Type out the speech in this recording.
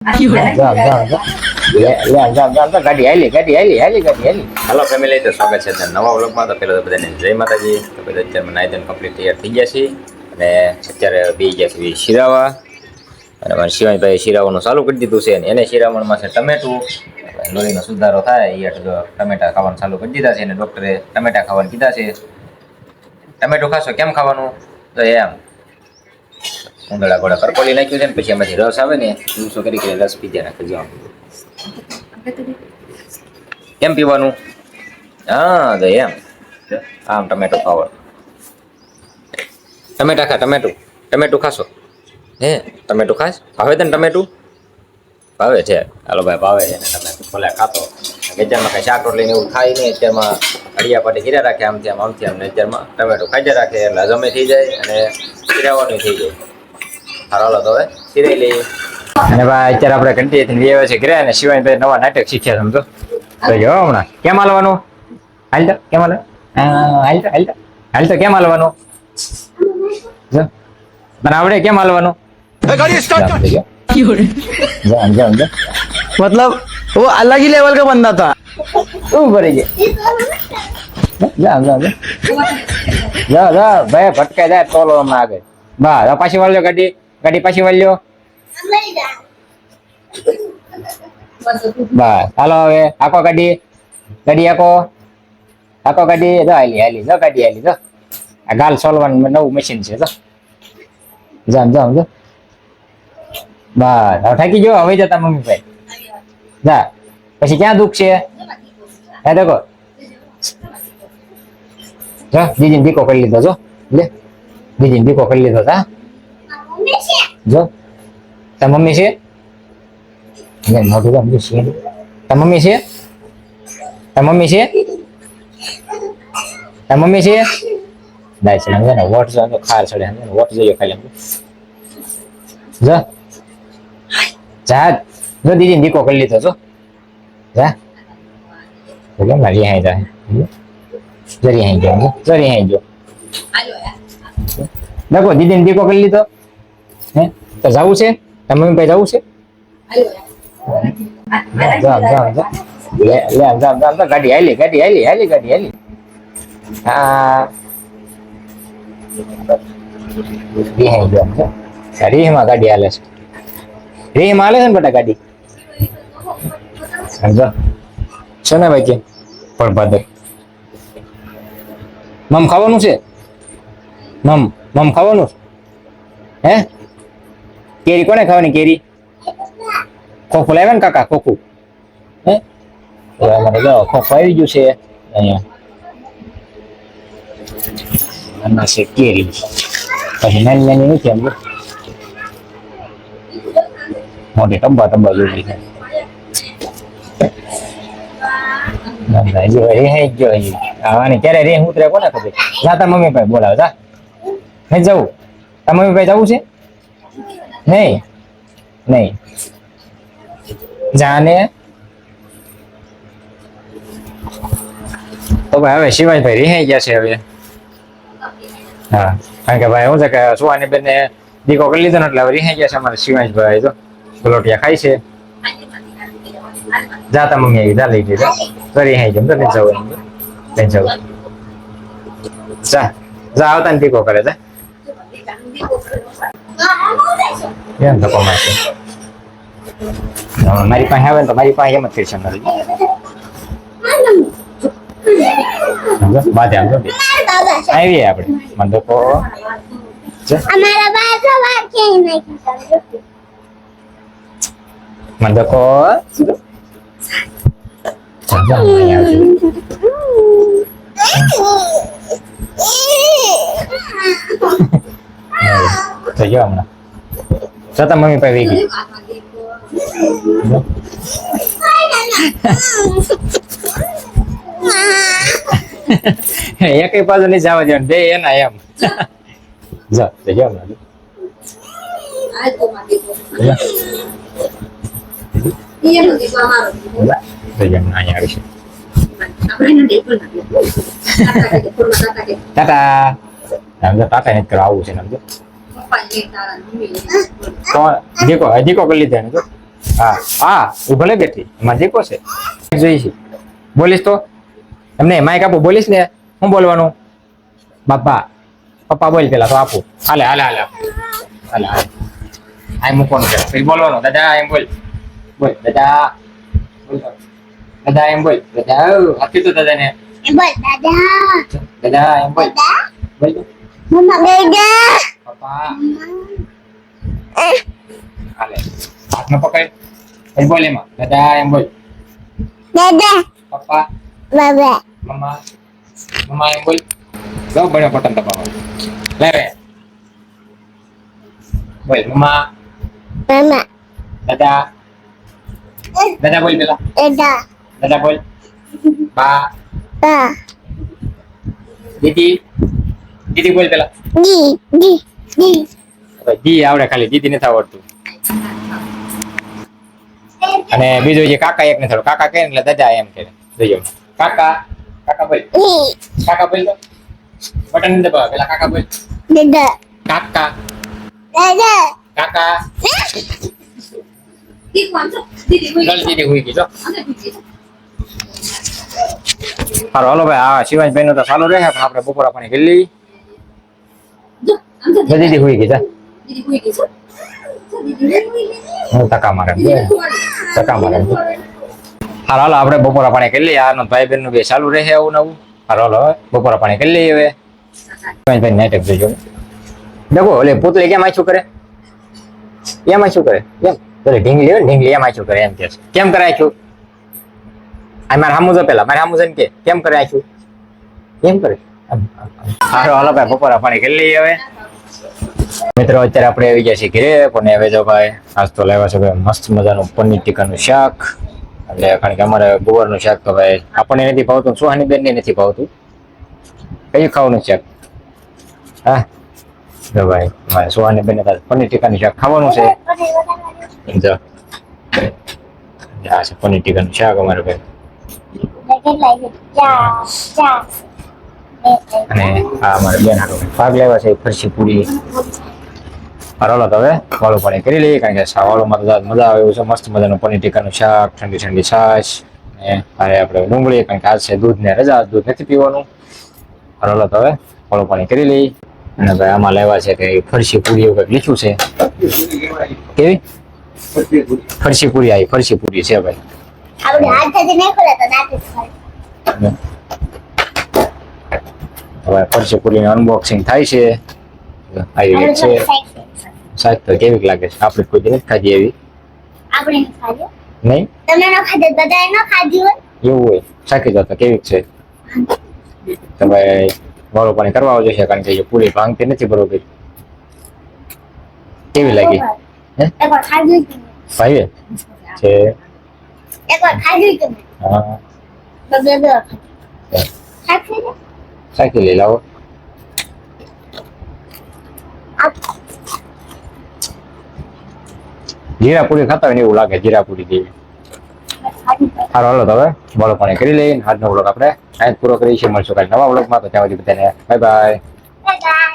હાલો family, તો સ્વાગત છે નવા વ્લોગમાં. તો પેલો તો બધાને જય માતાજી. તો બધા અત્યારે નાઈ ધોઈને કમ્પ્લીટ તૈયાર થઈ ગયા છે અને અત્યારે બે ગયા છે શિરાવા. અને મારા શિવાનભાઈ શિરાવાનું ચાલુ કરી દીધું છે. એને શિરામણમાં છે ટમેટું. લોહીનો સુધારો થાય એ ટમેટા ખાવાનું ચાલુ કરી દીધા છે. અને ડૉક્ટરે ટમેટા ખાવાનું કીધા છે. ટમેટું ખાશો? કેમ ખાવાનું? તો એમ ઉંદરડા ગોળા કરકોલી નાખ્યું છે ને પછી એમાંથી રસ આવે ને દિવસો કરી રસ પીધા નાખજો. કેમ પીવાનું? હા તો એમ આમ ટમેટું ખાવાનું. ટમેટા ખા, ટમેટું ખાશો? હે ટમેટું ખાસ? ભાવે તને ટમેટું? ભાવે છે. હાલો ભાઈ, ભાવે છે ને ટમેટું ભલે ખાતો. અત્યારમાં કાંઈ શાક રોટલીને એવું ખાય નહીં. અત્યારમાં અડિયા પાટી ગીરા રાખે આમથી આમ ને અત્યારમાં ટમેટું ખાઈ રાખે એટલે હજમે થઈ જાય અને શીરાવાનું થઈ જાય. હાલો તો હવે શીરાઈ લઈએ. અને ભાઈ અત્યારે આપણે ઘંટી આવે છે ઘરે અને શિવાનભાઈ નવા નાટક શીખ્યા સમજો. તો જો હમણાં કેમ હાલવાનું? હાલ તો કેમ હાલ? હાલ તો કેમ હાલવાનું? જો તને આવડે કેમ હાલવાનું? मतलब वो अलग ही लेवल का बंदा था। તું ભરી જા ભાઈ, ભટકાઈ જાય તોલો હમણાં આગળ. બસ પાછી વાળ્યો ગાડી પાછી વાળ્યો. બસ હાલો હવે આખો ગાડી આખો ગાડી જો હાલી જો ગાડી હાલી જો. આ ગાલ સોલવાનું નવું મશીન છે જો. જામ જો. બસ હવે થાકી ગયો, હવે જતા મમ્મી ભાઈ જા. પછી ક્યાં દુઃખ છે? હે દેખો જો દીદીને દીકો કરી લીધો જો. લે દીદીને દીકો કરી લીધો તા જો. તાર મમ્મી છે? મોઢું ગમ છે. તાર મમ્મી છે? તાર મમ્મી છે? તાર મમ્મી છે? દાય છે ને વોટ જો ખાર ચડે વોટ જોઈએ ખાલી જો. જા જો દીદીને દીકો કરી લીધો જો. જા બોલો મારી હાઈ જાય જરી હાઈ ગયો દેખો દીદીને દીકો કરી લીધો. હે તો જવું છે? તાર મમ્મી ભાઈ જવું છે? જામ ગાડી હાલી. હા રીહાઈ ગયો. રીહમાં ગાડી હાલે છે. રીહમાં હાલે છે ને બેટા ગાડી. સમજો છે ને ભાઈ? કે પણ ભાદર મમ ખાવાનું છે? મમ ખાવાનું? હે કેરી કોને ખાવાની? કેરી ખોખું લાવ્યા ને કાકા? ખોખું હે અમારે જો ખોખું આવી ગયું છે અહીંયા. છે કેરી પછી નાની નથી એમ મોટી ટબ્બા જેવી છે. ક્યારે રે ઉતરે કોને ખબર? જા તાર મમ્મી ભાઈ બોલાવે જા. નહીં જવું? તાર મમ્મી ભાઈ જવું છે? નહીં જાને. તો ભાઈ હવે શિવાજભાઈ રિહાઈ ગયા છે હવે. હા કારણ કે ભાઈ શું છે કે સુવાની બેનને દીકો કરી લીધો ને એટલે હવે રિહાઈ ગયા છે અમારે શિવાજભાઈ. તો ગલોટિયા ખાય છે. જાતા મમ્મી આવી જા લઈ ગઈ કરી હાઈ જમ તો નહીં જવું જા આવતા ને દીકો કરે જા. એમ ધક્કો મારશે. મારી પાસે આવે ને તો મારી પાસે એમ જ કરશે બાધે આમ આવીએ આપણે મને ધક્કો મને ધક્કો તો જો હમણાં જતા મમ્મી પાસે વેગી એક બાજુ નહીં જવા દેવાનું બે એના એમ. જો હમણાં ટાટા ટાટા નથી કરવા આવું છે. દીકો કરી લીધા ને હા હા એ ભલે બેઠી એમાં જીકો છે જોઈ છે બોલીશ તો એમને માઇક આપું બોલીશ ને હું બોલવાનું બાપા પપ્પા બોલ પેલા તો આપું હાલે હાલે હાલે હાલે હાલે આ મૂકવાનું છે પછી બોલવાનું દાદા એમ બોલ બોલ દાદા બોલ દાદા એમ બોલ દાદા આપી તો દાદાને Ebot dadah. દાદા એમ બોલ Dadah. બોલ તો. Mama dadah. પપ્પા હાલે હાથમાં પકડ પછી બોલ એમાં દાદા એમ બોલ Dadah. પપ્પા Baba. મમ્મા મમ્મા એમ બોલ લો બળ્યો બટન દબાવો લે રે બોલ મમ્મા Mama. દાદા દાદા બોલ પેલા Dadah. દાદા બોલ બા Ba. દીદી દીદી બોલ પેલા Di. Di. Di. જી આવડે ખાલી દીદી નથી આવડતું અને બીજો જે કાકા એક નથી આવડતું કાકા કહે ને એટલે દાદા એમ કહે જોજો કાકા કાકા બોલ Di. કાકા બોલ તો બટન નહીં દબાવો પેલા કાકા બોલ Dadah. કાકા Dadah. કાકા ચાલ દીદી હુઈ ગઈ જો હાલો હાલો ભાઈ હા શિવાંશભાઈ નું તો ચાલુ રહે પણ આપણે બપોરા પાણી કરી લઈ દીદી હુઈ ગઈ જા હું ટકા મારે ટકા મારે હાલો હાલો આપણે બપોરા પાણી કરી લઈએ આનો ભાઈ બહેન નું બે ચાલુ રહે આવું નવું હાલો હાલો હવે બપોરા પાણી કરી લઈએ હવે શિવાંશભાઈ નાટક જોજો દેખો ઓલે પુતળી કેમ આછું કરે એમ આછું કરે એમ પેલી ઢીંગલી હોય ને ઢીંગલી એમ આછું કરે એમ કે કેમ કરે આછું આ મારે સામું જો પેલા મારે સામું છે ને કે કેમ કરે આછું કેમ કરે હાલો હાલો ભાઈ બપોરા પાણી કરી લઈએ હવે મિત્રો અત્યારે આપણે આવી ગયા છીએ ઘરે પણ હવે જો ભાઈ આજ તો લાવ્યા છે ભાઈ મસ્ત મજાનું પનીર ટીકાનું શાક એટલે કારણ કે અમારે ગુવારનું શાક તો ભાઈ આપણને નથી ભાવતું સુહાની બેન ને નથી ભાવતું કયું ખાવાનું શાક હા જો ભાઈ મારે સુહાની બેન પનીર ટીકાનું શાક ખાવાનું છે જો આ છે પનીર ટીકાનું શાક અમારે ભાઈ અને આ અમારે બેન હાટો ભાગ લેવા છે ફરસી પૂરી હરોલો તો હવે વાળું પાણી કરી લઈએ કારણ કે વાળુંમાં તો મજા આવે એવું છે મસ્ત મજાનું પનીર ટીકાનું શાક ઠંડી ઠંડી છાશ ને અરે આપણે ડુંગળી કારણ કે આજ છે દૂધ ને રજા દૂધ નથી પીવાનું હરોલો તો હવે વાળું પાણી કરી લઈએ અને ભાઈ આમાં લેવા છે કે ફરસી પૂરી એવું કંઈક લીધું છે કેવી ફરસી પૂરી આવી ફરસી પૂરી છે ભાઈ આપણે હાથથી નહીં ખોલે તો દાંત ખોલે. હવે ફરસી પૂરીનું અનબોક્સિંગ થાય છે આવી રીત છે સાચ તો કેવી લાગે છે આપણે કોઈ દી નથી ખાધી એવી આપણે ન ખાધું. નહીં તમે ન ખાધું બધાએ ન ખાધી હોય. એવું હોય શાકી જતો કેવી છે તો ભાઈ વાળું પાણી કરવા આવજો છે કારણ કે જે પૂરી ભાંગતી નથી બરોબર કેવી લાગી હે એકવાર ખાધું કે ભાઈ છે એકવાર ખાધું કે હા બે વાર ખાધું. શાકી લઈ લાવો જીરા પૂરી ખાતા હોય ને એવું લાગે જીરા પૂરી જેવી સારું હાલો તો હવે વાળું પાણી કરી લઈએ આજનો વ્લોગ આપણે અહીં પૂરો કરીએ છીએ મળશું કાલે નવા વ્લોગમાં તો ત્યાં સુધી બધાને બાય બાય દાદા.